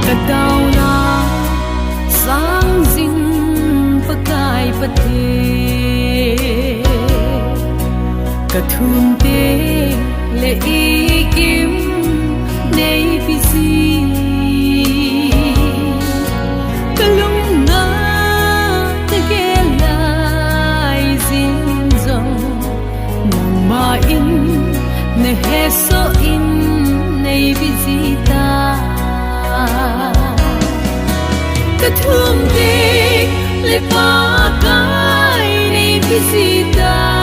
Kataona sangjing pakai pate kathum te le ikim nei bisi kalung na tagelai zinjong nang ma in ne heso in nei visita kathum te le pa kai nei visita